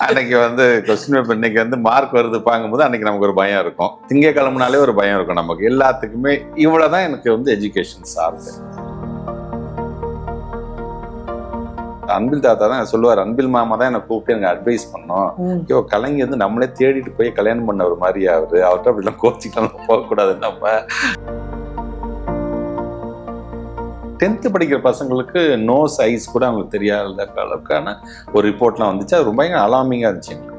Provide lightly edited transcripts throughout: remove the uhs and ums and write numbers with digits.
அன்னைக்கு வந்து question paper இன்னைக்கு வந்து மார்க் வருது பார்க்கும்போது அன்னைக்கு நமக்கு ஒரு பயம் இருக்கும். திங்கக்கிழமைனாலே ஒரு பயம் இருக்கும் நமக்கு எல்லாத்துக்குமே. இவ்வளவுதான் எனக்கு வந்து எஜுகேஷன் சார்ந்து. அன்பில் தாத்தா தான் சொல்லுவார், அன்பில் மாமா தான் எனக்கு கூப்பிட்டு எனக்கு அட்வைஸ் பண்ணோம். ஐயோ கலைஞர் வந்து நம்மளே தேடிட்டு போய் கல்யாணம் பண்ண ஒரு மாதிரி அவர்கிட்ட அப்படிலாம் கோச்சிக்கலாம் போகக்கூடாது. நம்ம 10th படிக்கிற பசங்களுக்கு நோஸ் ஐஸ் கூட அவங்களுக்கு தெரியாத அளவுக்கான ஒரு ரிப்போர்ட்லாம் வந்துச்சு. அது ரொம்ப அலார்மிங்காக இருந்துச்சு எங்களுக்கு.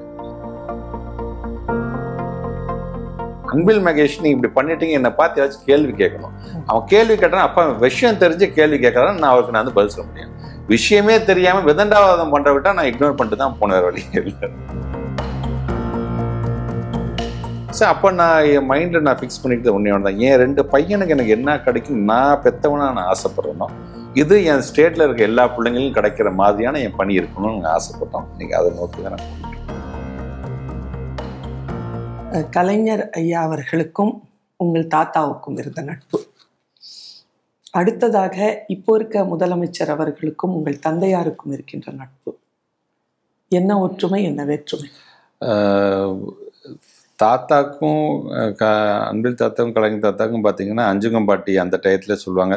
அன்பில் மகேஷ் நீங்க இப்படி பண்ணிட்டீங்க, என்னை பார்த்து ஏதாச்சும் கேள்வி கேட்கணும். அவன் கேள்வி கேட்டான், அப்ப விஷயம் தெரிஞ்சு கேள்வி கேட்கறான்னு நான் அவருக்கு நான் வந்து பதில் சொல்ல முடியும். விஷயமே தெரியாம விதண்டாவாதம் பண்ற விட்டா நான் இக்னோர் பண்ணிட்டு தான் போன வழி இல்லை. சார் அப்போ நான் என் மைண்டில் நான் ஃபிக்ஸ் பண்ணிட்டு ஒன்றே ஒன்று தான், என் 2 பையனுக்கு எனக்கு என்ன கிடைக்கும் நான் பெற்றவனா நான் ஆசைப்படுறேனோ இது என் ஸ்டேட்டில் இருக்க எல்லா பிள்ளைங்களும் கிடைக்கிற மாதிரியான என் பணி இருக்கணும்னு நாங்கள் ஆசைப்பட்டோம். இன்னைக்கு அதை நோக்கி தான் நான் கலைஞர் ஐயா அவர்களுக்கும் உங்கள் தாத்தாவுக்கும் இருந்த நட்பு, அடுத்ததாக இப்போ இருக்க முதலமைச்சர் அவர்களுக்கும் உங்கள் தந்தையாருக்கும் இருக்கின்ற நட்பு, என்ன ஒற்றுமை என்ன வேற்றுமை? தாத்தாக்கும் அன்பில் தாத்தாவும் கலைஞர் தாத்தாக்கும் பார்த்தீங்கன்னா அஞ்சுங்கம்பாட்டி அந்த டயத்தில் சொல்லுவாங்க,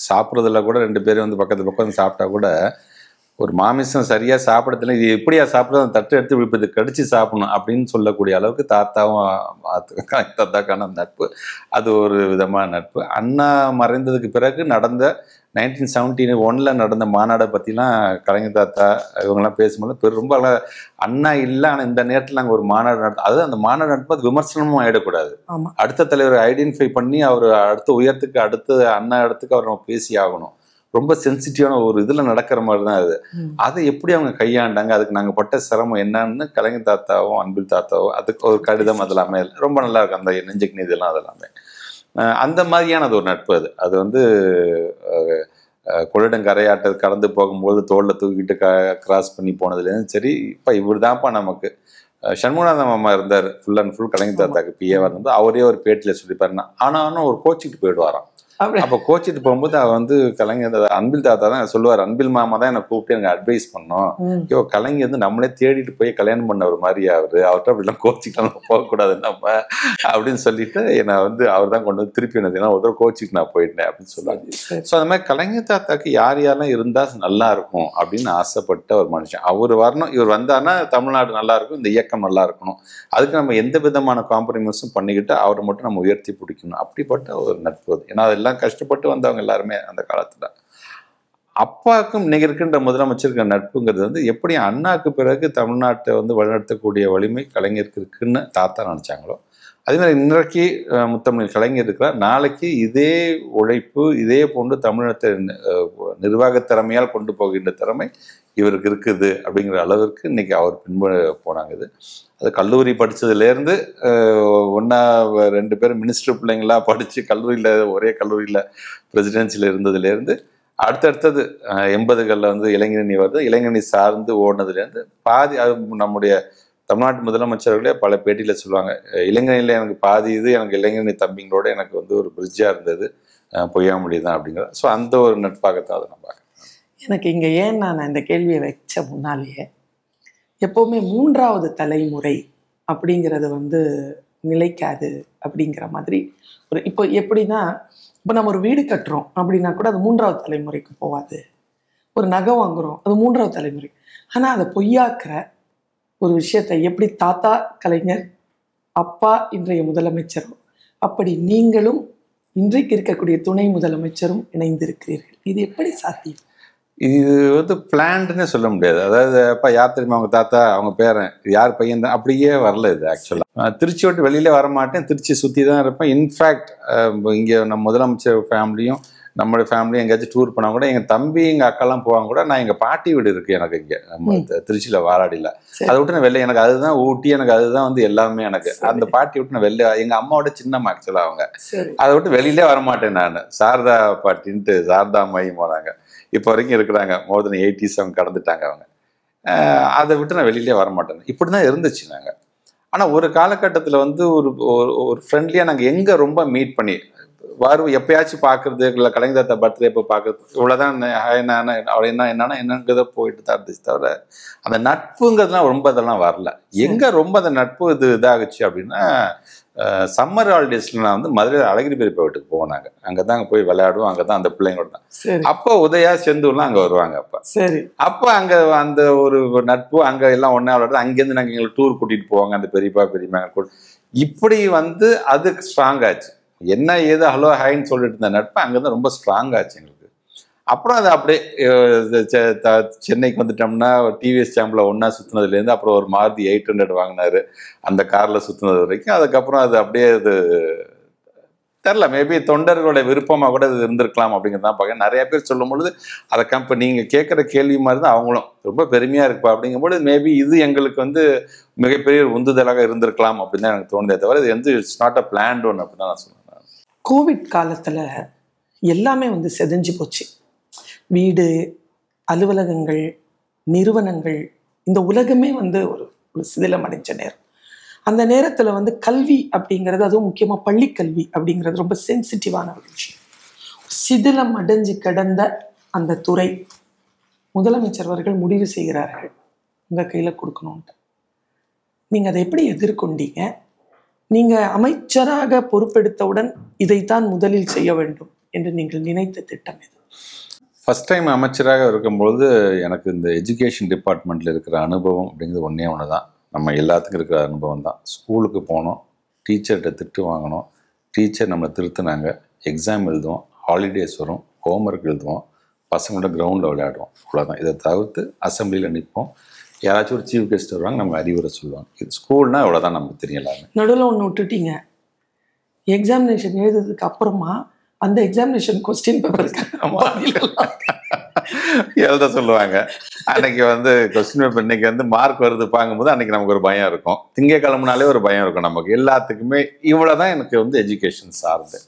சாப்பிட்றதுல கூட 2 பேரும் வந்து பக்கத்து பக்கம் சாப்பிட்டா கூட ஒரு மாமிசம் சரியாக சாப்பிடறதுல இது எப்படியா சாப்பிட்றது அந்த தட்டு எடுத்து இப்போ இது கடிச்சு சாப்பிடணும் அப்படின்னு சொல்லக்கூடிய அளவுக்கு தாத்தாவும் கலைஞர் தாத்தாக்கான நட்பு அது ஒரு விதமான நட்பு. அண்ணா மறைந்ததுக்கு பிறகு நடந்த 1971 நடந்த மாநாடை பற்றிலாம் கலைஞர் தாத்தா இவங்கெல்லாம் பேசும்போது ரொம்ப அண்ணா இல்லை, ஆனால் இந்த நேரத்தில் நாங்கள் ஒரு மாநாடு அது அந்த மாநாடு நடத்தும் விமர்சனமும் ஆகிடக்கூடாது. அடுத்த தலைவரை ஐடென்டிஃபை பண்ணி அவர் அடுத்த உயரத்துக்கு அடுத்த அண்ணா இடத்துக்கு அவர் நம்ம பேசி ஆகணும். ரொம்ப சென்சிட்டிவான ஒரு இதில் நடக்கிற மாதிரி தான் அது. அதை எப்படி அவங்க கையாண்டாங்க, அதுக்கு நாங்கள் பட்ட சிரமம் என்னன்னு கலைஞர் தாத்தாவும் அன்பில் தாத்தாவும் அதுக்கு ஒரு கடிதம் அதெல்லாமே ரொம்ப நல்லா இருக்கும். அந்த நெஞ்சுக்கு நீதெல்லாம் அதெல்லாமே அந்த மாதிரியானது ஒரு நட்பு. அது வந்து கொள்ளிடங்கரையாட்ட கடந்து போகும்போது தோளில் தூக்கிட்டு கிராஸ் பண்ணி போனதுலேருந்து சரி, இப்போ இவர் தான்ப்பா நமக்கு. சண்முகநாதன் மாமா இருந்தார், ஃபுல் அண்ட் ஃபுல் கலைஞர் தாத்தாக்கு பிஏவாக இருந்தது. அவரே ஒரு பேட்டியில் சொல்லிப்பாருன்னா ஆனாலும் ஒரு கோச்சிக்கிட்டு போயிடுவாராம். அப்போ கோச்சிட்டு போகும்போது அவர் வந்து கலைஞர் அன்பில் தாத்தா தான் சொல்லுவார், அன்பில் மாமா தான் எனக்கு கூப்பிட்டு எனக்கு அட்வைஸ் பண்ணோம். ஐயோ கலைஞர் வந்து நம்மளே தேடிட்டு போய் கல்யாணம் பண்ண ஒரு மாதிரி அவர்கிட்ட அப்படிலாம் கோச்சிக்கலாம் போகக்கூடாது நம்ம அப்படின்னு சொல்லிட்டு என்னை வந்து அவர் தான் கொண்டு வந்து திருப்பி என்னது ஒரு கோச்சிக்கு நான் போயிட்டேன் அப்படின்னு சொல்லுவாங்க. ஸோ அந்த மாதிரி கலைஞர் தாத்தாக்கு யார் யாரெல்லாம் இருந்தால் நல்லா இருக்கும் அப்படின்னு ஆசைப்பட்ட ஒரு மனுஷன். அவர் வரணும், இவர் வந்தாருன்னா தமிழ்நாடு நல்லா இருக்கும், இந்த இயக்கம் நல்லா இருக்கணும், அதுக்கு நம்ம எந்த விதமான காம்ப்ரமைஸும் பண்ணிக்கிட்டு அவரை மட்டும் நம்ம உயர்த்தி பிடிக்கணும். அப்படிப்பட்ட ஒரு நட்பு அது. ஏன்னா அதெல்லாம் கஷ்டப்பட்டு வந்தவங்க எல்லாருமே அந்த காலத்துல. அப்பாவுக்கும் இன்னைக்கு இருக்கின்ற முதலமைச்சருக்கு நட்புங்கிறது வந்து எப்படி அண்ணாக்கு பிறகு தமிழ்நாட்டை வந்து வழிநடத்தக்கூடிய வலிமை கலைஞருக்கு இருக்குன்னு தாத்தா நினைச்சாங்களோ அதே மாதிரி இன்றைக்கு முத்தமிழ் கலைஞர் இருக்கிறார். நாளைக்கு இதே உழைப்பு இதே போன்று தமிழகத்தை நிர்வாக திறமையால் கொண்டு போகின்ற திறமை இவருக்கு இருக்குது அப்படிங்கிற அளவிற்கு இன்னைக்கு அவர் பின்பு போனாங்க. அது கல்லூரி படித்ததுலேருந்து 2 பேரும் மினிஸ்டர் பிள்ளைங்களா படித்து கல்லூரியில் ஒரே கல்லூரியில் பிரசிடென்சியில் இருந்ததுலேருந்து அடுத்தடுத்தது 80களில் வந்து இளைஞரணி வருது. இளைஞரணி சார்ந்து ஓடினதுலேருந்து பாதி நம்முடைய தமிழ்நாட்டு முதலமைச்சர்களே பல பேட்டியில் சொல்லுவாங்க, இளைஞனில் எனக்கு பாதி இது எனக்கு இளைஞரணி தம்பிங்களோட எனக்கு வந்து ஒரு பிரிட்ஜாக இருந்தது, பொய்யாமொழி தான் அப்படிங்கிற. ஸோ அந்த ஒரு நட்பாகத்தான் அதை நான் பார்க்குறேன். எனக்கு இங்கே ஏன் நான் இந்த கேள்வியை வச்ச முன்னாலேயே எப்போவுமே 3வது தலைமுறை அப்படிங்கிறது வந்து நிலைக்காது அப்படிங்கிற மாதிரி ஒரு இப்போ எப்படின்னா, இப்போ நம்ம ஒரு வீடு கட்டுறோம் அப்படின்னா கூட அது 3வது தலைமுறைக்கு போகாது. ஒரு நகை வாங்குகிறோம் அது 3வது தலைமுறை. ஆனால் அதை பொய்யாக்குற ஒரு விஷயத்தை எப்படி தாத்தா கலைஞர் அப்பா இன்றைய முதலமைச்சரும் அப்படி நீங்களும் இன்றைக்கு இருக்கக்கூடிய துணை முதலமைச்சரும் இணைந்திருக்கிறீர்கள், இது எப்படி சாத்தியம்? இது வந்து பிளான்டுன்னு சொல்ல முடியாது. அதாவது அப்பா யார் தெரியுமா அவங்க தாத்தா அவங்க பேரன் யார் பையன் தான் அப்படியே வரல. இது ஆக்சுவலாக திருச்சி விட்டு வெளியில வரமாட்டேன், திருச்சி சுற்றி தான் இருப்பேன். இன்ஃபேக்ட் இங்கே நம்ம முதலமைச்சர் ஃபேமிலியும் நம்மளுடைய ஃபேமிலியும் எங்கேயாச்சும் டூர் போனால் கூட எங்கள் தம்பி எங்கள் அக்காலாம் போவாங்க கூட நான் எங்கள் பாட்டி வீடு இருக்குது எனக்கு இங்கே நம்ம திருச்சியில் வாராடியில். அதை விட்டு நான் வெளில எனக்கு அதுதான் ஊட்டி, எனக்கு அதுதான் வந்து எல்லாமே. எனக்கு அந்த பாட்டி விட்டு நான் வெளில எங்கள் அம்மாவோட சின்னம்மா ஆக்சுவலாக அவங்க அதை விட்டு வெளியிலே வரமாட்டேன் நான். சாரதா பாட்டின்ட்டு சாரதா அம்மாயும் போனாங்க, இப்போ வரைக்கும் இருக்கிறாங்க, மோர் தென் 80s அவங்க கடந்துட்டாங்க அவங்க. அதை விட்டு நான் வெளியிலே வரமாட்டேன். இப்படி தான் இருந்துச்சு நாங்கள். ஆனால் ஒரு காலகட்டத்தில் வந்து ஒரு ஃப்ரெண்ட்லியாக நாங்கள் எங்கே ரொம்ப மீட் பண்ணி எப்பயாச்சும் பார்க்கறது, இல்லை கலைஞர் பர்த்டே இப்போ பார்க்கறது, இவ்வளோதான். அவர் என்னங்கிறத போயிட்டு தான் இருந்துச்சு தவிர அந்த நட்புங்கிறதுலாம் ரொம்ப இதெல்லாம் வரல. எங்கே ரொம்ப அந்த நட்பு இதாகுச்சு அப்படின்னா, சம்மர் ஹாலிடேஸ்ல நான் வந்து மதுரையில் அழகிரி பெரியப்பா வீட்டுக்கு போனாங்க. அங்கே தான் போய் விளையாடுவோம். அங்கே தான் அந்த பிள்ளைங்களோட தான். அப்போ உதயா செந்தூர்லாம் அங்கே வருவாங்க. அப்போ அங்கே அந்த ஒரு நட்பு அங்கே எல்லாம் ஒன்றா விளையாடுறது. அங்கேருந்து நாங்கள் எங்களுக்கு டூர் கூட்டிகிட்டு போவாங்க அந்த பெரியம்மா கூட. இப்படி வந்து அது ஸ்ட்ராங் ஆச்சு. என்ன ஏதோ ஹலோ ஹாய்ன்னு சொல்லிட்டு இருந்த நட்பு அங்கேருந்து ரொம்ப ஸ்ட்ராங் ஆச்சு எங்களுக்கு. அப்புறம் அது அப்படியே சென்னைக்கு வந்துட்டோம்னா டிவிஎஸ் சாம்பில் ஒன்றா சுற்றுனதுலேருந்து அப்புறம் ஒரு மாருதி 800 வாங்கினாரு, அந்த காரில் சுற்றுனது வரைக்கும். அதுக்கப்புறம் அது அப்படியே இது தெரில, மேபி தொண்டர்களோட விருப்பமாக கூட இது இருந்திருக்கலாம் அப்படிங்கிறது தான் பார்க்க. நிறைய பேர் சொல்லும் பொழுது அதை நீங்கள் கேட்குற கேள்வி மாதிரி தான் அவங்களும் ரொம்ப பெருமையாக இருப்பா அப்படிங்கும்போது மேபி இது எங்களுக்கு வந்து மிகப்பெரிய உந்துதலாக இருந்திருக்கலாம் அப்படின்னு தான் எனக்கு தோணுதே தவிர இது வந்து it's not a plant one அப்படின்னு தான் நான் சொல்லுவேன். கோவிட் காலத்தில் எல்லாமே வந்து செதஞ்சு போச்சு. வீடு, அலுவலகங்கள், நிறுவனங்கள், இந்த உலகமே வந்து ஒரு சிதிலம் அடைஞ்ச நேரம். அந்த நேரத்தில் வந்து கல்வி அப்படிங்கிறது, அதுவும் முக்கியமாக பள்ளிக்கல்வி அப்படிங்கிறது ரொம்ப சென்சிட்டிவான ஒரு விஷயம். சிதிலம் அடைஞ்சு கிடந்த அந்த துறை முதலமைச்சர் அவர்கள் முடிவு செய்கிறார்கள் உங்கள் கையில் கொடுக்கணும்ட்டு. நீங்கள் அதை எப்படி எதிர்கொண்டீங்க? நீங்கள் அமைச்சராக பொறுப்பெடுத்தவுடன் இதைத்தான் முதலில் செய்ய வேண்டும் என்று நீங்கள் நினைத்த திட்டம் எது? ஃபஸ்ட் டைம் அமைச்சராக இருக்கும்பொழுது எனக்கு இந்த எஜுகேஷன் டிபார்ட்மெண்ட்டில் இருக்கிற அனுபவம் அப்படிங்கிறது ஒன்று தான். நம்ம எல்லாத்துக்கும் இருக்கிற அனுபவம் தான். ஸ்கூலுக்கு போனோம், டீச்சர்கிட்ட திட்டு வாங்கினோம், டீச்சர் நம்மளை திருத்தினாங்க, எக்ஸாம் எழுதுவோம், ஹாலிடேஸ் வரும், ஹோம்ஒர்க் எழுதுவோம், பசங்களோட கிரவுண்டில் விளையாடுவோம், அவ்வளோதான். இதை தவிர்த்து அசம்பிளியில் நிற்போம், யாராச்சும் ஒரு சீஃப் கெஸ்ட் வருவாங்க, நமக்கு அறிவுரை சொல்லுவாங்க. இது ஸ்கூல்னால் இவ்வளோதான் நமக்கு தெரியலாமே. நடுவில் ஒன்று விட்டுட்டீங்க, எக்ஸாமினேஷன் எழுதுறதுக்கு அப்புறமா அந்த எக்ஸாமினேஷன் கொஸ்டின் பேப்பருக்கு எழுத சொல்லுவாங்க. அன்னைக்கு வந்து கொஸ்டின் பேப்பர் இன்னைக்கு வந்து மார்க் வருது பார்க்கும்போது அன்னைக்கு நமக்கு ஒரு பயம் இருக்கும். திங்கக்கிழமைனாலே ஒரு பயம் இருக்கும் நமக்கு எல்லாத்துக்குமே. இவ்வளோதான் எனக்கு வந்து எஜுகேஷன் சார்ந்து.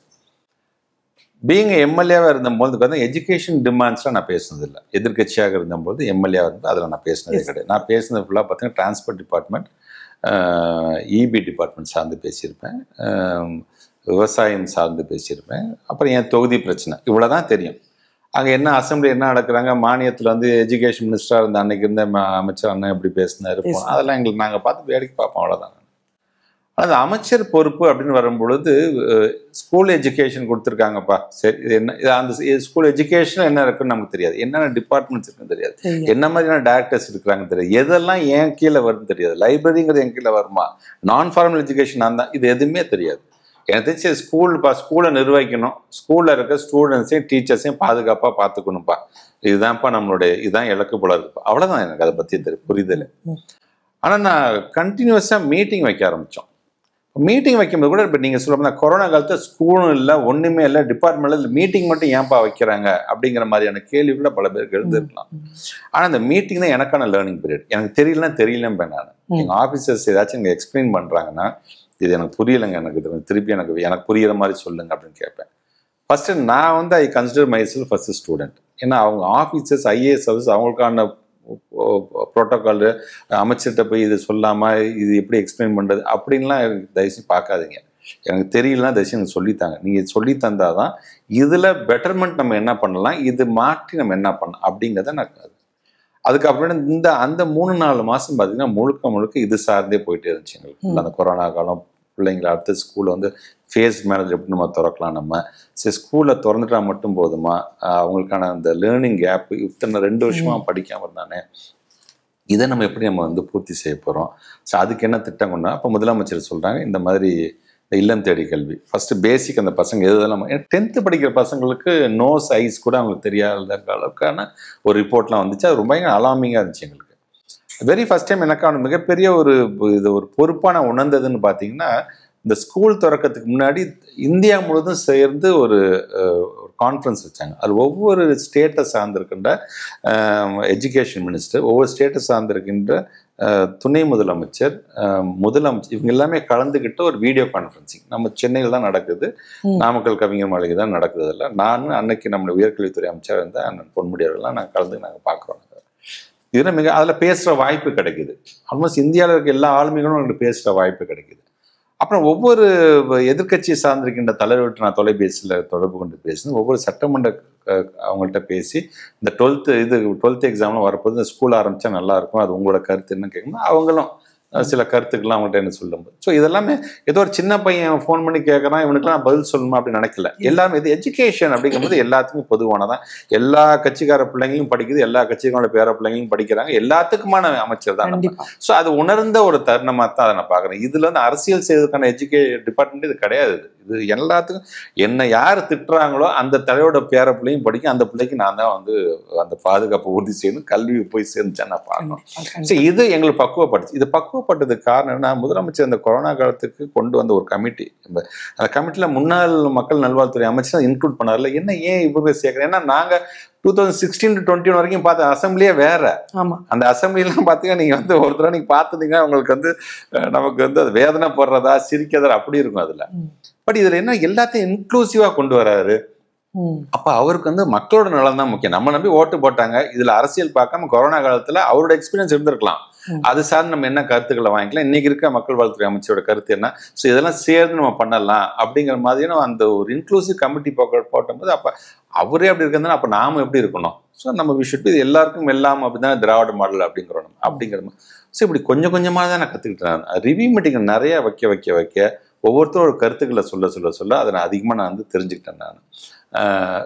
பீங் எம்எல்ஏவாக இருந்தபோது பார்த்தா எஜுகேஷன் டிமாண்ட்ஸ்லாம் நான் பேசுனதில்லை. எதிர்கட்சியாக இருந்தபோது எம்எல்ஏவாக இருந்து அதில் நான் பேசினதே கிடையாது. நான் பேசுனது ஃபுல்லாக பார்த்தீங்கன்னா டிரான்ஸ்போர்ட் டிபார்ட்மெண்ட், இபி டிபார்ட்மெண்ட் சார்ந்து பேசியிருப்பேன், விவசாயம் சார்ந்து பேசியிருப்பேன், அப்புறம் என் தொகுதி பிரச்சனை, இவ்வளோ தான் தெரியும். அங்கே என்ன அசம்பிளி என்ன நடக்கிறாங்க, மானியத்தில் வந்து எஜுகேஷன் மினிஸ்டராக இருந்த அன்னைக்கு இருந்த அமைச்சர் அண்ணன் எப்படி பேசினாரு, அதெல்லாம் எங்களுக்கு நாங்கள் பார்த்து வேடிக்கை பார்ப்போம், அவ்வளோதான். அது அமைச்சர் பொறுப்பு அப்படின்னு வரும்பொழுது ஸ்கூல் எஜுகேஷன் கொடுத்துருக்காங்கப்பா, சரி இது என்ன, இது அந்த ஸ்கூல் எஜுகேஷன் என்ன இருக்குன்னு நமக்கு தெரியாது, என்னென்ன டிபார்ட்மெண்ட்ஸ் இருக்குன்னு தெரியாது, என்ன மாதிரியான டேரக்டர்ஸ் இருக்கிறாங்கன்னு தெரியாது, எதெல்லாம் என் கீழே வரும்னு தெரியாது, லைப்ரரிங்கிறது என் கீழே வருமா, நான் ஃபார்மல் எஜுகேஷன் நான் தான், இது எதுவுமே தெரியாது. எனக்கு தெரிஞ்சு ஸ்கூலை நிர்வகிக்கணும், ஸ்கூலில் இருக்க ஸ்டூடெண்ட்ஸையும் டீச்சர்ஸையும் பாதுகாப்பாக பார்த்துக்கணும்ப்பா, இதுதான்ப்பா நம்மளுடைய இதுதான் இலக்கு போல இருக்குப்பா, அவ்வளோதான் எனக்கு அதை பற்றி புரிதல். ஆனால் நான் கண்டினியூஸாக மீட்டிங் வைக்க ஆரம்பித்தோம். மீட்டிங் வைக்கும்போது கூட இப்போ நீங்கள் சொல்ல கொரோனா காலத்தில் ஸ்கூலும் இல்லை, ஒன்றுமே இல்லை, டிபார்ட்மெண்ட்டில் மீட்டிங் மட்டும் ஏன்ப்பா வைக்கிறாங்க அப்படிங்கிற மாதிரியான கேள்வி கூட பல பேருக்கு எழுந்திருக்கலாம். ஆனால் அந்த மீட்டிங் தான் எனக்கான லேர்னிங் பீரியட். எனக்கு தெரியலன்னு நான் எங்கள் ஆஃபீஸர்ஸ் ஏதாச்சும் இங்கே எக்ஸ்பிளைன் பண்ணுறாங்கன்னா, இது எனக்கு புரியலைங்க, எனக்கு இது திருப்பி எனக்கு புரியிற மாதிரி சொல்லுங்க அப்படின்னு கேட்பேன். ஃபர்ஸ்ட் நான் வந்து ஐ consider my self first student. ஏன்னா அவங்க ஆஃபீஸர்ஸ் ஐஏஎஸ் ஆஃபீஸ் அவங்களுக்கான ப்ரோட்டோக்கால் அமைச்சர்கிட்ட போய் இது சொல்லாமல் இது எப்படி எக்ஸ்பிளைன் பண்ணுறது அப்படின்லாம் தயவுசெய்து பார்க்காதீங்க. எனக்கு தெரியலன்னா தயவுசெய்து எனக்கு சொல்லித்தாங்க. நீங்கள் சொல்லி தந்தால் தான் இதில் பெட்டர்மெண்ட் நம்ம என்ன பண்ணலாம், இது மாற்றி நம்ம என்ன பண்ணலாம் அப்படிங்கிறத நான் அதுக்கப்புறம் அந்த 3-4 மாதம் பார்த்தீங்கன்னா முழுக்க இது சார்ந்தே போயிட்டே இருந்துச்சு எங்களுக்கு. அந்த கொரோனா காலம், பிள்ளைங்களை அடுத்த ஸ்கூலில் வந்து ஃபேஸ் மேனேஜ் எப்படி நம்ம திறக்கலாம், நம்ம சரி ஸ்கூலில் திறந்துட்டா மட்டும் போதுமா, அவங்களுக்கான அந்த லேர்னிங் கேப் இத்தனை 2 வருஷமாக படிக்காமல் இருந்தானே, இதை நம்ம எப்படி நம்ம வந்து பூர்த்தி செய்ய போகிறோம். ஸோ அதுக்கு என்ன திட்டம் கொண்டா அப்போ முதலமைச்சர் சொல்கிறாங்க, இந்த மாதிரி இல்லம் தேடி கல்வி ஃபர்ஸ்ட் பேசிக் அந்த பசங்க எதுலாம் 10th படிக்கிற பசங்களுக்கு நோஸ் ஐஸ் கூட அவங்களுக்கு தெரியாத அளவுக்கான ஒரு ரிப்போர்ட்லாம் வந்துச்சு. அது ரொம்ப அலார்மிங்காக இருந்துச்சு எங்களுக்கு. வெரி ஃபர்ஸ்ட் டைம் எனக்கான மிகப்பெரிய ஒரு பொறுப்பான உணர்ந்ததுன்னு பார்த்தீங்கன்னா, இந்த ஸ்கூல் திறக்கிறதுக்கு முன்னாடி இந்தியா முழுவதும் சேர்ந்து ஒரு கான்ஃபரன்ஸ் வச்சாங்க. அது ஒவ்வொரு ஸ்டேட்டை சார்ந்திருக்கின்ற எஜுகேஷன் மினிஸ்டர், ஒவ்வொரு ஸ்டேட்டை சார்ந்திருக்கின்ற துணை முதலமைச்சர், இவங்க எல்லாமே கலந்துக்கிட்டு ஒரு வீடியோ கான்ஃபரன்சிங் நம்ம சென்னையில் தான் நடக்குது, நாமக்கல் கவிஞர் மாளிகை தான் நடக்குது. இல்லை நான் அன்னைக்கு நம்மளுடைய உயர்கல்வித்துறை அமைச்சர் இருந்த அண்ணன் பொன்முடியவர்கள்லாம் நாங்கள் கலந்து நாங்கள் பார்க்குறோம். இதில் அதில் பேசுகிற வாய்ப்பு கிடைக்குது. ஆல்மோஸ்ட் இந்தியாவில் இருக்க எல்லா ஆளுமைகளும் எங்களுக்கு பேசுகிற வாய்ப்பு கிடைக்குது. அப்புறம் ஒவ்வொரு எதிர்க்கட்சியை சார்ந்திருக்கின்ற தலைவர்கிட்ட நான் தொலைபேசியில் தொடர்பு கொண்டு பேசினேன். ஒவ்வொரு சட்டமன்ற அவங்கள்ட்ட பேசி இந்த 12th எக்ஸாம்லாம் வரப்போது இந்த ஸ்கூல் ஆரம்பித்தா நல்லாயிருக்கும், அது உங்களோட கருத்து என்ன கேட்கணும். அவங்களும் சில கருத்துக்கள்லாம் அவங்கள்ட்ட என்ன சொல்லும்போது, ஸோ இதெல்லாமே ஏதோ ஒரு சின்ன பையன் ஃபோன் பண்ணி கேட்குறான், இவனுக்குலாம் நான் பதில் சொல்லணுமா அப்படின்னு நினைக்கல. எல்லாமே இது எஜுகேஷன் அப்படிங்கும்போது எல்லாத்துக்கும் பொதுவானதான். எல்லா கட்சிக்கார பிள்ளைங்களும் படிக்குது, எல்லா கட்சிகளோட பேர பிள்ளைங்களும் படிக்கிறாங்க, எல்லாத்துக்குமான அமைச்சர் தான். ஸோ அது உணர்ந்த ஒரு தருணமாக தான் அதை நான் பார்க்குறேன். இதில் வந்து அரசியல் செய்வதற்கான டிபார்ட்மெண்ட் இது கிடையாது. இது எல்லாத்துக்கும் என்ன யார் திட்டுறாங்களோ அந்த தலையோட பேர பிள்ளையும் படிக்கும், அந்த பிள்ளைக்கு நான் தான் வந்து அந்த பாதுகாப்பை உறுதி செய்யணும், கல்வி போய் சேர்ந்துச்சா நான் பார்க்கணும். ஸோ இது எங்களுக்கு பக்குவப்படுச்சு. இது பக்குவப்பட்டதுக்கு காரணம் என்ன, முதலமைச்சர் இந்த கொரோனா காலத்துக்கு கொண்டு வந்த ஒரு கமிட்டி, அந்த கமிட்டியில் முன்னாள் மக்கள் நல்வாழ்வுத்துறை அமைச்சர் இன்க்ளூட் பண்ணார்ல, என்ன ஏன் இவங்க சேர்க்குறேன். ஏன்னா நாங்கள் 2016 to 21 வரைக்கும் பார்த்த அசம்பிளியே வேற. அந்த அசம்பிளிலாம் பார்த்தீங்கன்னா நீங்கள் வந்து ஒரு தடவை நீங்கள் பார்த்துட்டீங்கன்னா உங்களுக்கு வந்து நமக்கு வந்து அது வேதனை போடுறதா சிரிக்கிறதா அப்படி இருக்கும் அதில். பட் இதில் என்ன எல்லாத்தையும் இன்க்ளூசிவாக கொண்டு வராரு. அப்போ அவருக்கு வந்து மக்களோட நலன் தான் முக்கியம். நம்ம நம்பி ஓட்டு போட்டாங்க, இதில் அரசியல் பார்க்காம கொரோனா காலத்தில் அவரோட எக்ஸ்பீரியன்ஸ் இருந்திருக்கலாம், அது சார்ந்து நம்ம என்ன கருத்துக்களை வாங்கிக்கலாம், இன்னைக்கு இருக்க மக்கள் வாழ்த்துறை அமைச்சரோட கருத்து என்ன, ஸோ இதெல்லாம் சேர்ந்து நம்ம பண்ணலாம் அப்படிங்கிற மாதிரியான அந்த ஒரு இன்க்ளூசிவ் கமிட்டி போட்டும்போது அப்போ அவரே அப்படி இருக்கிறதுனா அப்போ நாம எப்படி இருக்கணும். ஸோ நம்ம விஷயம் இது எல்லாருக்கும் எல்லாம் அப்படிதான் திராவிட மாடல் அப்படிங்கிறோம் அப்படிங்கிற மாதிரி. ஸோ இப்படி கொஞ்சம் கொஞ்சமாக தான் நான் கற்றுக்கிட்டேன். ரிவ்யூ மீட்டிங் நிறைய வைக்க ஒவ்வொருத்தரோட கருத்துக்களை சொல்ல அதை நான் அதிகமாக நான் வந்து தெரிஞ்சுக்கிட்டேன் நான்.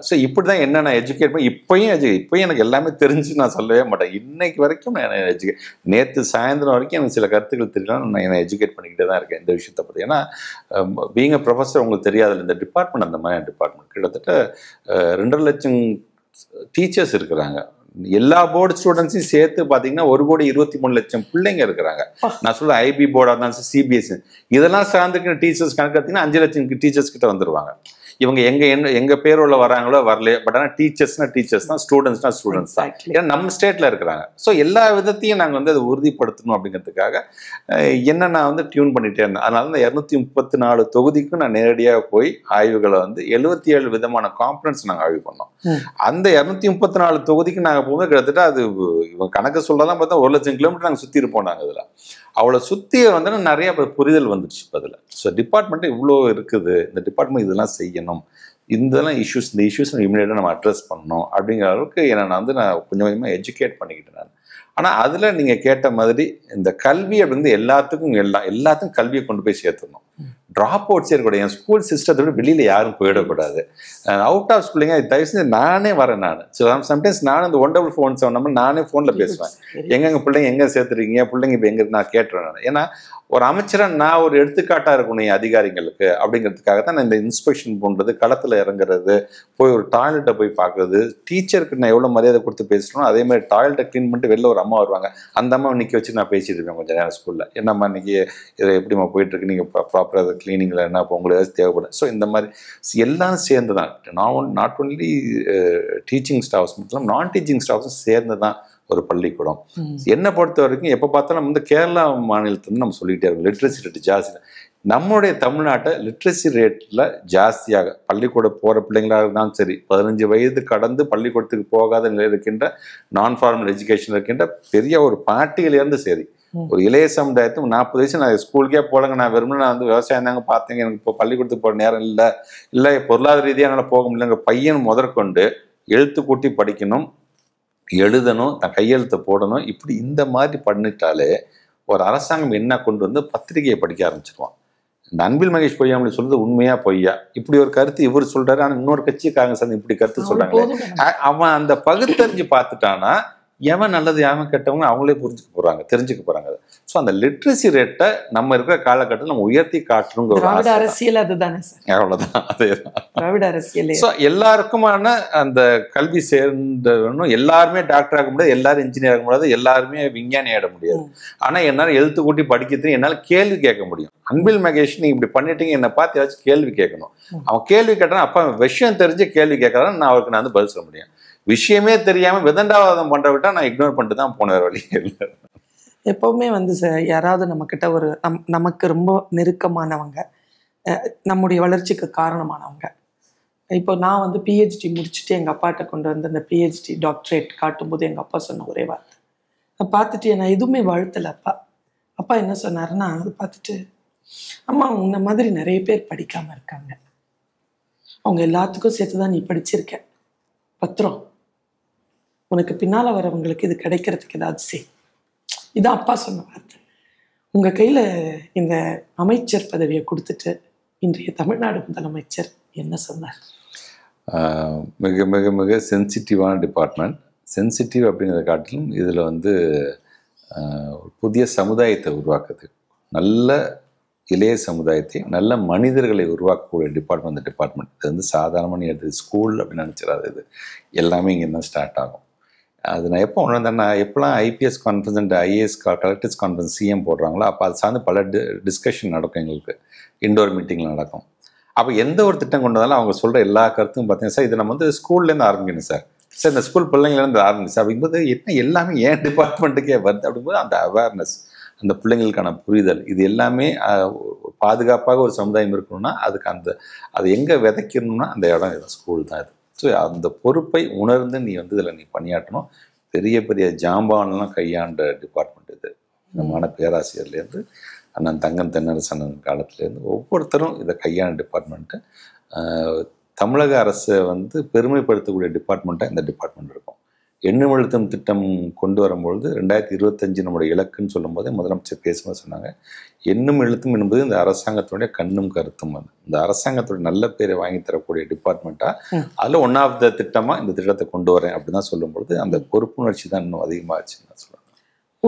ஸோ இப்படி தான் என்ன நான் எஜுகேட் பண்ணி இப்போயும் எனக்கு எல்லாமே தெரிஞ்சு நான் சொல்லவே மாட்டேன். இன்னைக்கு வரைக்கும் நான் நேற்று சாயந்தரம் வரைக்கும் எனக்கு சில கருத்துக்கள் தெரியலாம், நான் என்னை எஜுகேட் பண்ணிக்கிட்டே தான் இருக்கேன் இந்த விஷயத்தை பற்றி. ஏன்னா பீயிங் அ ப்ரொஃபஸர் உங்களுக்கு தெரியாதுல்ல, இந்த டிபார்ட்மெண்ட் அந்த மாதிரி டிபார்ட்மெண்ட் கிட்டத்தட்ட 2.5 லட்சம் டீச்சர்ஸ் இருக்கிறாங்க. எல்லா போர்டு ஸ்டூடெண்ட்ஸையும் சேர்த்து பார்த்தீங்கன்னா 1,23,00,000 பிள்ளைங்க இருக்கிறாங்க. நான் சொல்ல ஐபி போர்டாக இருந்தாலும் சிபிஎஸ்சி இதெல்லாம் சார்ந்துக்கிற டீச்சர்ஸ் கணக்கு பார்த்தீங்கன்னா 5 லட்சம் டீச்சர்ஸ் கிட்ட வந்துருவாங்க. இவங்க எங்க பேரோட வராங்களோ வரலையோ, பட் ஆனால் டீச்சர்ஸ் தான், ஸ்டூடெண்ட்ஸ் தான். ஏன்னா நம்ம ஸ்டேட்ல இருக்கிறாங்க. ஸோ எல்லா விதத்தையும் நாங்கள் வந்து அதை உறுதிப்படுத்தணும் அப்படிங்கிறதுக்காக என்ன நான் வந்து டியூன் பண்ணிட்டே இருந்தேன். அதனால இந்த 234 தொகுதிக்கும் நான் நேரடியாக போய் ஆய்வுகளை வந்து 77 விதமான காம்பனன்ட்ஸ் நாங்கள் ஆய்வு பண்ணோம். அந்த 234 தொகுதிக்கு நாங்கள் போகும்போது கிட்டத்தட்ட அது இவங்க கணக்கு சொல்லலாம் பார்த்தா 1 லட்சம் கிலோமீட்டர் நாங்கள் சுற்றி இருப்போம். நாங்கள் இதில் அவ்வளோ சுற்றிய வந்து நிறைய புரிதல் வந்துடுச்சு அதில். ஸோ டிபார்ட்மெண்ட்டு இவ்வளோ இருக்குது, இந்த டிபார்ட்மெண்ட் இதெல்லாம் செய்யணும், இந்த இஷ்யூஸ் இமீடியட்டாக நம்ம அட்ரஸ் பண்ணணும் அப்படிங்கிற அளவுக்கு நான் வந்து கொஞ்சம் கொஞ்சமாக எஜுகேட் பண்ணிக்கிட்டேன் நான். ஆனால் அதில் நீங்கள் கேட்ட மாதிரி இந்த கல்வி அப்படிங்கிறது எல்லாத்துக்கும் கல்வியை கொண்டு போய் சேர்த்துடணும். ட்ராப் அவுட்ஸ் இருக்கக்கூடாது. என் ஸ்கூல் சிஸ்டத்தை விட வெளியில் யாரும் போயிடக்கூடாது. அவுட் ஆஃப் ஸ்கூலிங்க தயவு செஞ்சு நானே வரேன். நான் சம்டைம்ஸ் நானும் இந்த 1447 நம்பர் நானே ஃபோனில் பேசுவேன். எங்கெங்க பிள்ளைங்க எங்கே சேர்த்துருக்கீங்க, பிள்ளைங்க இப்போ எங்கே நான் கேட்டுருவேன் நான். ஏன்னா ஒரு அமைச்சராக நான் ஒரு எடுத்துக்காட்டாக இருக்கணும் என் அதிகாரிகளுக்கு அப்படிங்கிறதுக்காக தான் நான் இந்த இன்ஸ்பெக்ஷன் பண்ணுறது, களத்தில் இறங்குறது, போய் ஒரு டாய்லெட்டை போய் பார்க்குறது, டீச்சருக்கு நான் எவ்வளோ மரியாதை கொடுத்து பேசுகிறோம் அதே மாதிரி டாய்லெட்டை க்ளீன் பண்ணிட்டு வெளில ஒரு அம்மா வருவாங்க, அந்த அம்மா நிற்க வச்சு நான் பேசிட்டு இருப்பேன் கொஞ்சம் நேரம் ஸ்கூலில். என்னம்மா இன்னைக்கு இதை எப்படிம்மா போயிட்டுருக்கு, நீங்கள் ப்ராப்பராக கிளீனிங்கில் என்ன இப்போ உங்களுக்கு ஏதாச்சும் தேவைப்படும். ஸோ இந்த மாதிரி எல்லாம் சேர்ந்து தான், நாட் ஒன்லி டீச்சிங் ஸ்டாஃப்ஸ் மட்டும் நான் டீச்சிங் ஸ்டாஃப்ஸும் சேர்ந்து தான் ஒரு பள்ளிக்கூடம். என்னை பொறுத்த வரைக்கும் எப்போ பார்த்தாலும் வந்து கேரளா மாநிலத்துலேருந்து நம்ம சொல்லிகிட்டே இருக்கோம் லிட்ரஸி ரேட் ஜாஸ்தி. நம்மளுடைய தமிழ்நாட்டை லிட்ரஸி ரேட்டில் ஜாஸ்தியாக பள்ளிக்கூட போகிற பிள்ளைங்களாக இருந்தாலும் சரி, 15 வயது கடந்து பள்ளிக்கூடத்துக்கு போகாத நிலையில் இருக்கின்ற நான் ஃபார்மல் எஜுகேஷன் இருக்கின்ற பெரிய ஒரு பாட்டியிலேருந்து சரி, ஒரு இளைய சமுதாயத்துக்கு 40 வயசு நான் ஸ்கூலுக்கே போலங்க, நான் வெறுமனே நான் வந்து விவசாயம் தாங்க பார்த்தேங்க, எனக்கு இப்போ பள்ளிக்கூடத்துக்கு போகிற நேரம் இல்லை பொருளாதார ரீதியாக என்னால் போக முடியலங்க, பையன் முதற்கொண்டு எழுத்து கூட்டி படிக்கணும், எழுதணும், தன் கையெழுத்தை போடணும், இப்படி இந்த மாதிரி பண்ணிட்டாலே ஒரு அரசாங்கம் என்ன கொண்டு வந்து பத்திரிகையை படிக்க ஆரம்பிச்சிருவான். இந்த அன்பில் மகேஷ் பொய்யா அப்படி சொல்றது உண்மையா பொய்யா, இப்படி ஒரு கருத்து இவர் சொல்றாரு, ஆனால் இன்னொரு கட்சிக்காரங்க சார் இப்படி கருத்து சொல்றாங்களே, அவன் அந்த பகுத்தறிஞ்சு பார்த்துட்டானா எவன் நல்லது எவன் கெட்டவங்க அவங்களே தெரிஞ்சுக்க போறாங்க. ஸோ அந்த லிட்ரஸி ரேட்டை நம்ம இருக்கிற காலகட்டத்தில் நம்ம உயர்த்தி காட்டணுங்கிற அரசியல் அதுதானே சார், அவ்வளவுதான். அதேதான் திராவிட அரசியல். ஸோ எல்லாருக்குமான அந்த கல்வி சேர்ந்தவனும் எல்லாருமே டாக்டர் ஆக முடியாது, எல்லாரும் இன்ஜினியர் ஆக முடியாது, எல்லாருமே விஞ்ஞானி ஆட முடியாது. ஆனா என்னால் எழுத்து கூட்டி படிக்கிறது என்னால் கேள்வி கேட்க முடியும். அன்பில் மகேஷ் நீங்க இப்படி பண்ணிட்டீங்க, என்னை பார்த்து ஏதாச்சும் கேள்வி கேட்கணும். அவன் கேள்வி கேட்டான், அப்ப விஷயம் தெரிஞ்சு கேள்வி கேட்கறான், நான் அவருக்கு நான் வந்து பதில் சொல்ல முடியும். விஷயமே தெரியாம விதண்டாவாதம் பண்ற விட்டா நான் இக்னோர் பண்ணிட்டு தான் போன வழியே இல்லை. எப்பவுமே வந்து யாராவது நம்ம கிட்ட ஒரு நமக்கு ரொம்ப நெருக்கமானவங்க, நம்முடைய வளர்ச்சிக்கு காரணமானவங்க. இப்போ நான் வந்து பிஹெச்டி முடிச்சுட்டு எங்கள் அப்பாட்ட கொண்டு வந்து அந்த பிஹெச்டி டாக்டரேட் காட்டும்போது எங்கள் அப்பா சொன்ன ஒரே வார்த்தை, நான் பார்த்துட்டு நான் எதுவுமே வாழ்த்தலை. அப்பா என்ன சொன்னாருன்னா, அது பார்த்துட்டு அம்மா உன்ன மாதிரி நிறைய பேர் படிக்காம இருக்காங்க, அவங்க எல்லாத்துக்கும் சேர்த்துதான் நீ படிச்சிருக்க, பத்திரம் உனக்கு பின்னால வரவங்களுக்கு இது கிடைக்கிறதுக்கு ஏதாவது செய். இதான் அப்பா சொன்ன வார்த்தை. உங்க கையில இந்த அமைச்சர் பதவியை கொடுத்துட்டு இன்றைய தமிழ்நாடு முதலமைச்சர் என்ன சொன்னார்? மிக மிக மிக சென்சிட்டிவான டிபார்ட்மெண்ட். சென்சிட்டிவ் அப்படிங்கிறத காட்டிலும் இதில் வந்து புதிய சமுதாயத்தை உருவாக்குது, நல்ல இளைய சமுதாயத்தை, நல்ல மனிதர்களை உருவாக்கக்கூடிய டிபார்ட்மெண்ட் இந்த டிபார்ட்மெண்ட். இது வந்து சாதாரணமான எடுத்து ஸ்கூல் அப்படின்னு நினச்சிடாது, இது எல்லாமே இங்கே தான் ஸ்டார்ட் ஆகும். அது நான் எப்போ உணர்ந்தேன்னா, எப்போலாம் IPS conference and IAS collectors conference CM போடுறாங்களோ அப்போ அது சார்ந்து பல டிஸ்கஷன் நடக்கும், எங்களுக்கு இண்டோர் மீட்டிங்கில் நடக்கும். அப்போ எந்த ஒரு திட்டம் கொண்டு வந்தாலும் அவங்க சொல்கிற எல்லா கருத்தும் பார்த்தீங்கன்னா, சார் இதை நம்ம வந்து ஸ்கூல்லேருந்து ஆரம்பிக்கணும் சார், சார் இந்த ஸ்கூல் பிள்ளைங்கள்லேருந்து ஆரம்பிச்சு சார் அப்படிங்கும்போது என்ன எல்லாமே ஏன் டிபார்ட்மெண்ட்டுக்கே வருது அப்படிங்கும்போது அந்த அவேர்னஸ், அந்த பிள்ளைங்களுக்கான புரிதல், இது எல்லாமே பாதுகாப்பாக ஒரு சமுதாயம் இருக்கணும்னா அதுக்கு அதை எங்கே விதைக்கணும்னா அந்த இடம் இது ஸ்கூல் தான். இது ஸோ அந்த பொறுப்பை உணர்ந்து நீ வந்து இதில் நீ பணியாற்றணும். பெரிய பெரிய ஜாம்பான்லாம் கையாண்ட டிபார்ட்மெண்ட் இது. நம்மான பேராசிரியர்லேருந்து அண்ணன் தங்கம் தென்னரசன் காலத்துலேருந்து ஒவ்வொருத்தரும் இதை கையாண்ட டிபார்ட்மெண்ட்டு. தமிழக அரசை வந்து பெருமைப்படுத்தக்கூடிய டிபார்ட்மெண்ட்டாக இந்த டிபார்ட்மெண்ட் இருக்கும். எண்ணும் எழுத்தும் திட்டம் கொண்டு வரும்பொழுது 2025 நம்முடைய இலக்குன்னு சொல்லும்போது முதலமைச்சர் பேசும்போது சொன்னாங்க, எண்ணும் எழுத்தும் என்பது இந்த அரசாங்கத்துடைய கண்ணும் கருத்தும். அது இந்த அரசாங்கத்துடைய நல்ல பேரை வாங்கி தரக்கூடிய டிபார்ட்மெண்ட்டாக அதில் ஒன் ஆஃப் த திட்டமாக இந்த திட்டத்தை கொண்டு வரேன் அப்படின்னு தான் சொல்லும்பொழுது அந்த பொறுப்புணர்ச்சி தான் இன்னும் அதிகமாகச்சுன்னு நான் சொல்லுவேன்.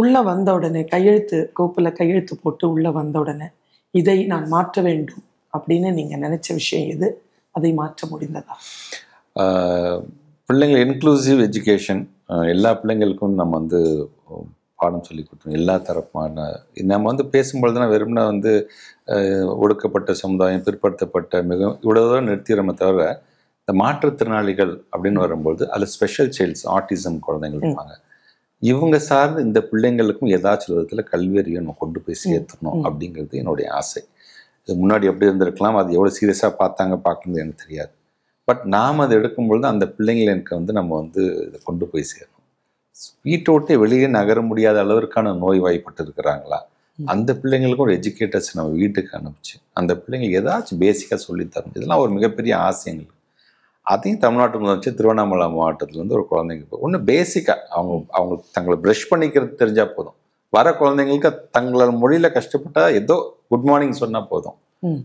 உள்ள வந்த உடனே கோப்பில் கையெழுத்து போட்டு உள்ள வந்த உடனே இதை நான் மாற்ற வேண்டும் அப்படின்னு நீங்கள் நினைச்ச விஷயம் எது? அதை மாற்ற முடிந்ததா? பிள்ளைங்கள் இன்க்ளூசிவ் எஜுகேஷன், எல்லா பிள்ளைங்களுக்கும் நம்ம வந்து பாடம் சொல்லி கொடுத்தோம். எல்லா தரப்பான நம்ம வந்து பேசும்பொழுது தான் வெறும்னா வந்து ஒடுக்கப்பட்ட சமுதாயம், பிற்படுத்தப்பட்ட மிக இவ்வளோ நிறுத்திடுறோமே தவிர, இந்த மாற்றுத்திறனாளிகள் அப்படின்னு வரும்பொழுது அதில் ஸ்பெஷல் சைல்ட்ஸ், ஆட்டிசம் குழந்தைங்கள் இருப்பாங்க. இவங்க சார்ந்து இந்த பிள்ளைங்களுக்கும் ஏதாச்சும் விதத்தில் கல்வியறிவை நம்ம கொண்டு போய் சேர்த்துணும் அப்படிங்கிறது என்னுடைய ஆசை. இது முன்னாடி எப்படி இருந்திருக்கலாம், அது எவ்வளோ சீரியஸாக பார்க்கணுது எனக்கு தெரியாது. பட் நாம் அதை எடுக்கும்பொழுது அந்த பிள்ளைங்களை எனக்கு வந்து நம்ம வந்து இதை கொண்டு போய் சேரணும். வீட்டை விட்டு வெளியே நகர முடியாத அளவிற்கான நோய் வாய்ப்பட்டு இருக்கிறாங்களா, அந்த பிள்ளைங்களுக்கும் ஒரு எஜுகேட்டர்ஸ் நம்ம வீட்டுக்கு அனுப்பிச்சு அந்த பிள்ளைங்களுக்கு ஏதாச்சும் பேசிக்காக சொல்லித்தரணும். இதெல்லாம் ஒரு மிகப்பெரிய ஆசை எங்களுக்கு. அதையும் தமிழ்நாட்டு முதலமைச்சர் திருவண்ணாமலை மாவட்டத்துலேருந்து ஒரு குழந்தைங்க ஒன்று பேசிக்காக அவங்க தங்களை ப்ரஷ் பண்ணிக்கிறது தெரிஞ்சால் போதும். வர குழந்தைங்களுக்கு தங்களோட மொழியில் கஷ்டப்பட்டால் ஏதோ குட் மார்னிங் சொன்னால் போதும்,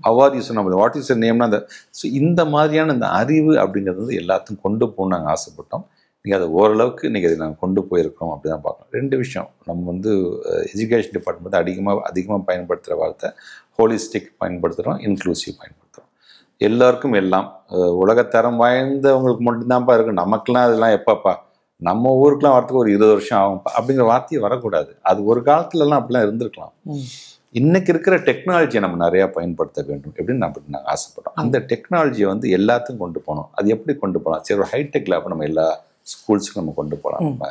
அவார்டு சொன்னால் போதும், வாட் இஸ் நேம்னா அந்த ஸோ இந்த மாதிரியான இந்த அறிவு அப்படிங்கிறது வந்து எல்லாத்தையும் கொண்டு போகணும்னு நாங்கள் ஆசைப்பட்டோம். நீங்கள் அதை ஓரளவுக்கு இன்றைக்கி அதை நாங்கள் கொண்டு போயிருக்கோம் அப்படி தான் பார்க்கணும். ரெண்டு விஷயம், நம்ம வந்து எஜுகேஷன் டிபார்ட்மெண்ட் அதிகமாக பயன்படுத்துகிற வார்த்தை ஹோலிஸ்டிக் பயன்படுத்துகிறோம், இன்க்ளூசிவ் பயன்படுத்துகிறோம். எல்லாருக்கும் எல்லாம் உலகத்தரம் வாய்ந்தவங்களுக்கு மட்டும்தான்ப்பா இருக்குது, நமக்கெல்லாம் அதெல்லாம் எப்பப்பா, நம்ம ஊருக்குலாம் வரத்துக்கு ஒரு 20 வருஷம் ஆகும்ப்பா அப்படிங்கிற வார்த்தையை வரக்கூடாது. அது ஒரு காலத்துலலாம் அப்படிலாம் இருந்திருக்கலாம். இன்னைக்கு இருக்கிற டெக்னாலஜியை நம்ம நிறையா பயன்படுத்த வேண்டும் எப்படின்னு நாங்கள் ஆசைப்பட்டோம். அந்த டெக்னாலஜியை வந்து எல்லாத்தையும் கொண்டு போகணும். அது எப்படி கொண்டு போகலாம்? சரி, ஒரு ஹைடெக் லேப் நம்ம எல்லா ஸ்கூல்ஸுக்கும் நம்ம கொண்டு போகலாம். நம்ம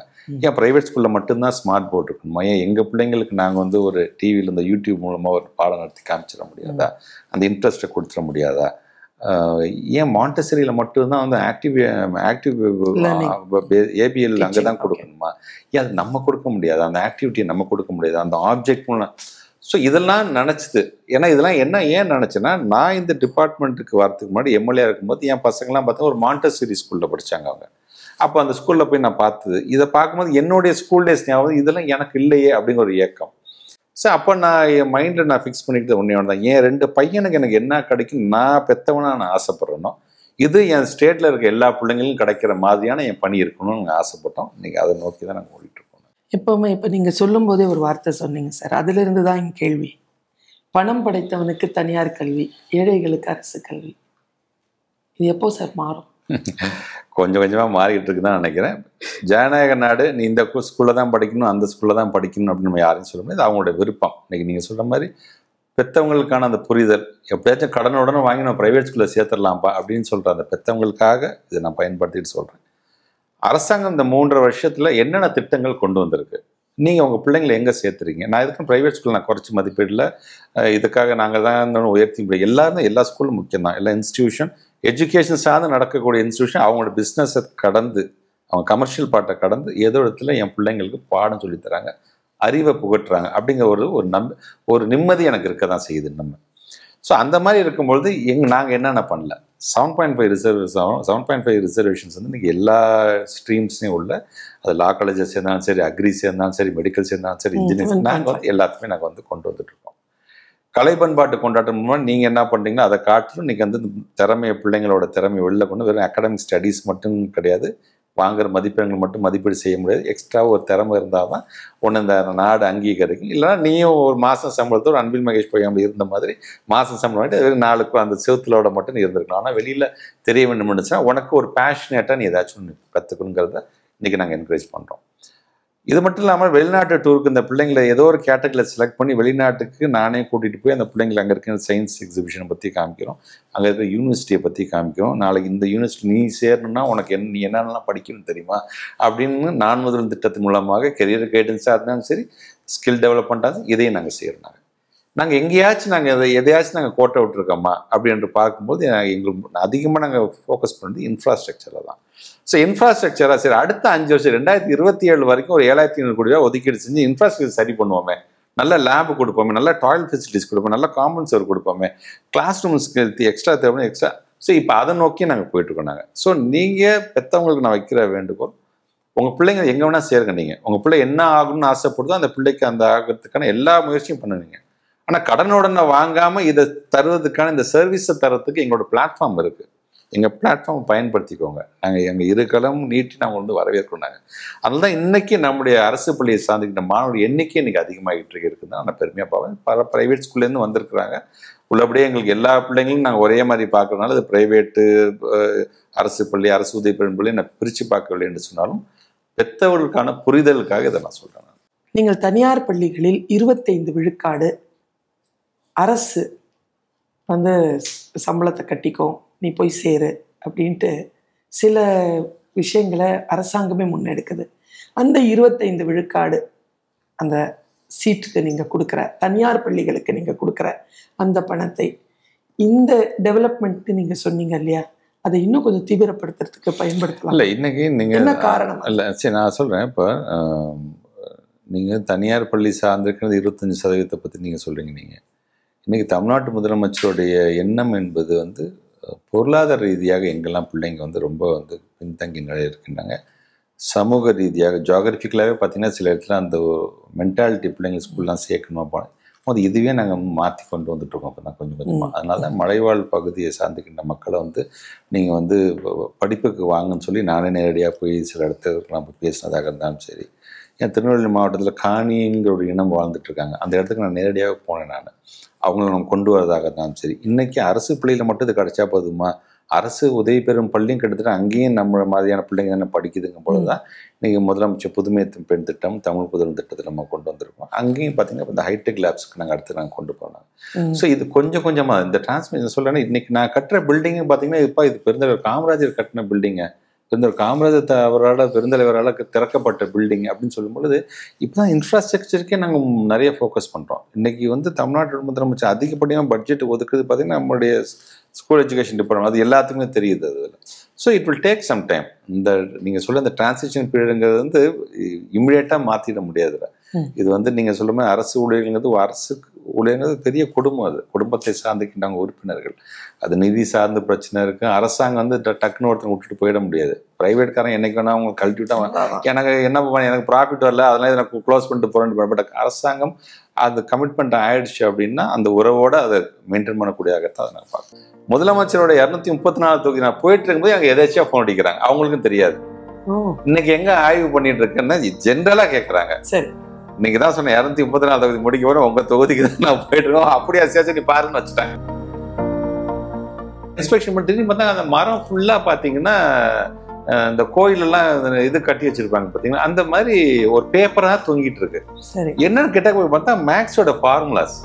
ஏன் ப்ரைவேட் ஸ்கூலில் மட்டும்தான் ஸ்மார்ட் போர்ட் இருக்கணுமா? ஏன் எங்கள் பிள்ளைங்களுக்கு நாங்கள் வந்து ஒரு டிவியில் இந்த யூடியூப் மூலமாக ஒரு பாடம் நடத்தி காமிச்சிட முடியாதா? அந்த இன்ட்ரெஸ்ட்டை கொடுத்துட முடியாதா? ஏன் மாண்டசரியில் மட்டும்தான் வந்து ஆக்டிவ் ஏபிஎல் அங்கே தான் கொடுக்கணுமா? ஏன் அது நம்ம கொடுக்க முடியாது? அந்த ஆக்டிவிட்டியை நம்ம கொடுக்க முடியாது? அந்த ஆப்ஜெக்ட் மூலம் ஸோ இதெல்லாம் நினச்சிது. ஏன்னா இதெல்லாம் ஏன் நினச்சேன்னா, நான் இந்த டிபார்ட்மெண்ட்டுக்கு வரதுக்கு முன்னாடி எம்எல்ஏ இருக்கும்போது என் பசங்கள்லாம் பார்த்தா ஒரு மாண்டசரி ஸ்கூலில் படித்தாங்க அவங்க. அப்போ அந்த ஸ்கூலில் போய் நான் பார்த்தது, இதை பார்க்கும்போது என்னுடைய ஸ்கூல் டேஸ் ஞாபகம், இதெல்லாம் எனக்கு இல்லையே அப்படிங்கிற ஒரு ஏக்கம். ஸோ அப்போ நான் என் மைண்டில் நான் ஃபிக்ஸ் பண்ணிக்கிட்டு ஒன்றே தான், என் 2 பையனுக்கு எனக்கு என்ன கிடைக்கும், நான் பெற்றவனா நான் ஆசைப்பட்றேனோ இது என் ஸ்டேட்டில் இருக்க எல்லா பிள்ளைங்களும் கிடைக்கிற மாதிரியான என் பணி இருக்கணும்னு நாங்கள் ஆசைப்பட்டோம். இன்றைக்கி அதை நோக்கி தான் நாங்கள் ஓடிட்டுருக்கோம். எப்போவுமே இப்போ நீங்கள் சொல்லும் போதே ஒரு வார்த்தை சொன்னீங்க சார், அதிலிருந்து தான் என் கேள்வி. பணம் படைத்தவனுக்கு தனியார் கல்வி, ஏழைகளுக்கு அரசு கல்வி. இது எப்போ சார் மாறும்? கொஞ்சம் கொஞ்சமாக மாறிக்கிட்டு இருக்குன்னு தான் நினைக்கிறேன். ஜனநாயக நாடு, நீ இந்த ஸ்கூலில் தான் படிக்கணும், அந்த ஸ்கூலில் தான் படிக்கணும் அப்படின்னு நம்ம யாரையும் சொல்ல முடியாது. அவங்களோட விருப்பம். இன்றைக்கி நீங்கள் சொல்கிற மாதிரி பெற்றவங்களுக்கான அந்த புரிதல், எப்படியாச்சும் கடனுடனே வாங்கி நம்ம ப்ரைவேட் ஸ்கூலில் சேர்த்துடலாம்ப்பா அப்படின்னு சொல்கிற அந்த பெற்றவங்களுக்காக இதை நான் பயன்படுத்திட்டு சொல்கிறேன். அரசாங்கம் இந்த 3.5 வருஷத்தில் என்னென்ன திட்டங்கள் கொண்டு வந்திருக்கு, நீங்கள் உங்கள் பிள்ளைங்களை எங்கே சேர்த்துறீங்க? நான் இதுக்கும் ப்ரைவேட் ஸ்கூல் நான் குறைச்சி மதிப்பீடில் இதுக்காக நாங்கள் தான் உயர்த்தி முடியும். எல்லாருமே எல்லா ஸ்கூலும் முக்கியம் தான். எல்லா இன்ஸ்டியூஷன் எஜுகேஷன் சார்ந்து நடக்கக்கூடிய இன்ஸ்டியூஷன் அவங்களோட பிஸ்னஸை கடந்து, அவங்க கமர்ஷியல் பார்ட்டை கடந்து ஏதோ இடத்துல என் பிள்ளைங்களுக்கு பாடம் சொல்லித்தராங்க, அறிவை புகட்டுறாங்க அப்படிங்கிற ஒரு நிம்மதி எனக்கு இருக்க தான் செய்யுது நம்ம. ஸோ அந்த மாதிரி இருக்கும்பொழுது நாங்கள் என்னென்ன பண்ணல, 7.5 ரிசர்வேஷன்ஸ் வந்து இன்றைக்கி எல்லா ஸ்ட்ரீம்ஸ்லையும் உள்ள, அது லா காலேஜஸ் சேர்ந்தாலும் சரி, அக்ரி சேர்ந்தாலும் சரி, மெடிக்கல் சேர்ந்தாலும் சரி, இன்ஜினியரிங், நாங்கள் வந்து எல்லாத்துக்குமே நாங்கள் வந்து கொண்டு வந்துட்டுருக்கோம். கலை பண்பாட்டு கொண்டாட்டம் மூலமாக நீங்கள் என்ன பண்ணுறீங்கன்னா அதை காட்டிலும் இன்றைக்கி வந்து திறமையை, பிள்ளைங்களோட திறமையை வெளில கொண்டு, வெறும் அகாடமிக் ஸ்டடீஸ் மட்டும் கிடையாது, வாங்குற மதிப்பெண்கள் மட்டும் மதிப்பீடு செய்ய முடியாது, எக்ஸ்ட்ரா ஒரு திறமை இருந்தால் தான் ஒன்று இந்த நாடு அங்கீகரிக்கும். இல்லைனா நீயும் ஒரு மாதம் சம்பளத்தோடு அன்பில் மகேஷ் பொய்யாமல் இருந்த மாதிரி மாதம் சம்பளம் வாங்கிட்டு நாளுக்கு அந்த செவத்துலோட மட்டும் இருந்திருக்கலாம். ஆனால் வெளியில் தெரிய வேண்டும் இருந்துச்சுன்னா உனக்கு ஒரு பேஷனேட்டாக நீ ஏதாச்சும் ஒன்று கற்றுக்கணுங்கிறத இன்றைக்கி நாங்கள் என்கரேஜ் பண்ணுறோம். இது மட்டும் இல்லாமல் வெளிநாட்டு டூருக்கு இந்த பிள்ளைங்களை ஏதோ ஒரு கேட்டகரியில் செலக்ட் பண்ணி வெளிநாட்டுக்கு நானே கூட்டிகிட்டு போய் அந்த பிள்ளைங்களை அங்கே இருக்கிற சயின்ஸ் எக்ஸிபிஷனை பற்றி காமிக்கிறோம், அங்கே இருக்கிற யூனிவர்சிட்டியை பற்றி காமிக்கிறோம். நாளைக்கு இந்த யூனிவர்சிட்டி நீ சேரணும்னா உனக்கு நீ என்னென்னலாம் படிக்கணும்னு தெரியுமா அப்படின்னு நான் முதல் திட்டத்தின் மூலமாக கெரியர் கைடன்ஸாக இருந்தாலும் சரி, ஸ்கில் டெவலப்மெண்ட்டாக இதையும் நாங்கள் செய்கிறோம். நாங்கள் எங்கேயாச்சும் எதையாச்சும் நாங்கள் கோட்டை விட்டுருக்கோமா அப்படின்ட்டு பார்க்கும்போது எங்களுக்கு அதிகமாக நாங்கள் ஃபோக்கஸ் பண்ணுறது இன்ஃப்ராஸ்ட்ரக்சரில் தான். ஸோ இன்ஃப்ராஸ்ட்ரக்சராக சரி, அடுத்த 5 வருஷம் 2027 வரைக்கும் ஒரு 7,500 கோடி ரூபா ஒதுக்கீடு செஞ்சு இன்ஃப்ராஸ்ட்ரக்சர் சரி பண்ணுவோமே, நல்ல லேபு கொடுப்போமே, நல்ல டாய்லெட் ஃபெசிலிட்டிஸ் கொடுப்போம், நல்ல காமன் சோர் கொடுப்போமே, கிளாஸ் ரூம்ஸ்க்கு எக்ஸ்ட்ரா தேவை எக்ஸ்ட்ரா. ஸோ இப்போ அதை நோக்கி நாங்கள் போயிட்டுருக்கோம். நாங்கள் ஸோ நீங்கள் பெற்றவங்களுக்கு நான் வைக்கிற வேண்டுகோள், உங்கள் பிள்ளைங்க எங்கே வேணால் சேருங்க. நீங்கள் உங்கள் பிள்ளை என்ன ஆகணும்னு ஆசைப்படுதோ அந்த பிள்ளைக்கு அந்த ஆகிறதுக்கான எல்லா முயற்சியும் பண்ணுவீங்க. ஆனால் கடனுடனே வாங்காமல் இதை தருவதற்கான இந்த சர்வீஸை தரத்துக்கு எங்களோட பிளாட்ஃபார்ம் இருக்குது. எங்கள் பிளாட்ஃபார்மை பயன்படுத்திக்கோங்க. நாங்கள் எங்கள் இருக்கலாம் நீட்டி நாங்கள் வந்து வரவேற்கிறோம். நாங்கள் அதனால தான் இன்றைக்கி நம்முடைய அரசு பள்ளியை சார்ந்துக்கிட்ட மாணவர்கள் எண்ணிக்கை இன்றைக்கி அதிகமாகிட்டு இருக்குதுன்னு தான் நான் பெருமையாக பார்ப்பேன். பல ப்ரைவேட் ஸ்கூல்லேருந்து வந்திருக்கிறாங்க. உள்ளபடியே எங்களுக்கு எல்லா பிள்ளைங்களும் நாங்கள் ஒரே மாதிரி பார்க்குறதுனால அது ப்ரைவேட்டு, அரசு பள்ளி, அரசு உதவி பெறும் பள்ளி நான் பிரித்து பார்க்கவில்லை என்று சொன்னாலும் பெற்றவர்களுக்கான புரிதலுக்காக இதை நான் சொல்கிறேன். நீங்கள் தனியார் பள்ளிகளில் 25 விழுக்காடு அரசு வந்து சம்பளத்தை கட்டிக்கோ, நீ போய் சேரு அப்படின்ட்டு சில விஷயங்களை அரசாங்கமே முன்னெடுக்குது. அந்த 25 விழுக்காடு அந்த சீட்டுக்கு நீங்கள் கொடுக்குற, தனியார் பள்ளிகளுக்கு நீங்கள் கொடுக்குற அந்த பணத்தை இந்த டெவலப்மெண்ட்டு நீங்கள் சொன்னீங்க இல்லையா, அதை இன்னும் கொஞ்சம் தீவிரப்படுத்துறதுக்கு பயன்படுத்தலாம். இல்லை இன்னைக்கு நீங்கள் என்ன காரணம்? இல்லை சரி நான் சொல்கிறேன். இப்போ நீங்கள் தனியார் பள்ளி சார்ந்திருக்கிறது 25% பற்றி நீங்கள் சொல்கிறீங்க. நீங்கள் இன்றைக்கி தமிழ்நாட்டு முதலமைச்சருடைய எண்ணம் என்பது வந்து பொருளாதார ரீதியாக எங்கெல்லாம் பிள்ளைங்க வந்து ரொம்ப வந்து பின்தங்கி நிலையில் இருக்கின்றாங்க, சமூக ரீதியாக ஜியாகிரபிக்கலாகவே பார்த்திங்கன்னா சில இடத்துல அந்த மென்டாலிட்டி பிள்ளைங்க ஸ்கூல்லாம் சேர்க்கணுமா போது இதுவே நாங்கள் மாற்றி கொண்டு வந்துட்டுருக்கோம் இப்போ தான் கொஞ்சம் கொஞ்சமாக. அதனால மலைவாழ் பகுதியை சார்ந்துக்கின்ற மக்களை வந்து நீங்கள் வந்து படிப்புக்கு வாங்கன்னு சொல்லி நானே நேரடியாக போய் சில இடத்துக்குலாம் போய் பேசினதாக இருந்தாலும் சரி, என் திருநெல்வேலி மாவட்டத்தில் காணிங்கிற ஒரு இனம் வாழ்ந்துட்டுருக்காங்க, அந்த இடத்துக்கு நான் நேரடியாக போனேன். நான் அவங்கள நம்ம கொண்டு வரதாக இருந்தாலும் சரி, இன்றைக்கி அரசு பள்ளியில் மட்டும் இது கிடச்சா போதுமா, அரசு உதவி பெறும் பள்ளியும் கிட்டத்தட்ட அங்கேயும் நம்ம மாதிரியான பிள்ளைங்க தானே படிக்குதுங்க பொழுது தான் இன்றைக்கி முதலமைச்சர் புதுமை பெண் திட்டம், தமிழ் புதல் திட்டத்தில் நம்ம கொண்டு வந்திருக்கோம். அங்கேயும் பார்த்திங்கன்னா இந்த ஹைடெக் லேப்ஸ்க்கு நாங்கள் அடுத்து நாங்கள் கொண்டு போனோம். ஸோ இது கொஞ்சம் கொஞ்சமாக இந்த டிரான்ஸ்மிஷன் சொல்கிறேன்னா, இன்றைக்கி நான் கட்டுற பில்டிங்கு பார்த்திங்கன்னா இப்போ இது பெருந்தலைவர் காமராஜர் கட்டின பில்டிங்க, பெருந்தலைவர் காமராஜர் அவரால் பெருந்தலைவரால் திறக்கப்பட்ட பில்டிங் அப்படின்னு சொல்லும் பொழுது இப்போ தான் இன்ஃப்ராஸ்ட்ரக்சருக்கே நாங்கள் நிறைய ஃபோக்கஸ் பண்ணுறோம். இன்றைக்கி வந்து தமிழ்நாட்டு முதலமைச்சர் அதிகப்படியாக பட்ஜெட் ஒதுக்குறது பார்த்திங்கன்னா நம்மளுடைய ஸ்கூல் எஜுகேஷன் டிபார்ட்மெண்ட், அது எல்லாத்துக்குமே தெரியுது அதில். So it will take some time. இந்த நீங்கள் சொல்ல இந்த டிரான்சிஷன் பீரியடுங்கிறது வந்து இம்மிடியேட்டாக மாற்றிட முடியாதுல. இது வந்து நீங்கள் சொல்ல மாதிரி அரசு ஊழியர்கள்ங்கிறது, அரசு ஊழியர்கள் பெரிய குடும்பம், அது குடும்பத்தை சார்ந்துக்கிட்டாங்க உறுப்பினர்கள், அது நிதி சார்ந்த பிரச்சனை இருக்குது. அரசாங்கம் வந்து டக்குன்னு ஒருத்தர் விட்டுட்டு போயிட முடியாது. ப்ரைவேட்காரன் என்னைக்கு வேணால் அவங்க கழட்டி விட்டா எனக்கு என்ன எனக்கு ப்ராஃபிட் வரல அதெல்லாம் இதை நான் க்ளோஸ் பண்ணிட்டு போகிறேன்னு, பட் அரசாங்கம் அது கமிட்மெண்ட் ஆயிடுச்சு அப்படின்னா அந்த உறவோடு அதை மெயின்டைன் பண்ணக்கூடியதாகத்தான் அதை நான் பார்க்குறேன். முதலமைச்சரோட 234 தொகுதி நான் போயிட்டு இருக்கும்போது அங்கே எதாச்சியா ஃபோன் அடிக்கிறாங்க, அவங்களுக்கும் தெரியாது. இன்னைக்கு எங்க ஆய்வு பண்ணிட்டு இருக்கேன்னா ஜென்ரலா கேட்கறாங்க. சரி இன்னைக்கு தான் சொன்னேன் 234 தொகுதி முடிக்க போற உங்க தொகுதிக்கு தான் நான் போயிட்டு இருக்கோம், அப்படியே அசியாச்சு நீ பாருன்னு வச்சுட்டாங்க. இன்ஸ்பெக்ஷன் பண்ணிட்டு பார்த்தா அந்த மரம் ஃபுல்லா பாத்தீங்கன்னா இந்த கோயிலெல்லாம் இது கட்டி வச்சிருப்பாங்க பாத்தீங்கன்னா, அந்த மாதிரி ஒரு பேப்பரா தொங்கிட்டு இருக்கு. என்னன்னு கேட்டா போய் பார்த்தா மேக்ஸோட ஃபார்முலாஸ்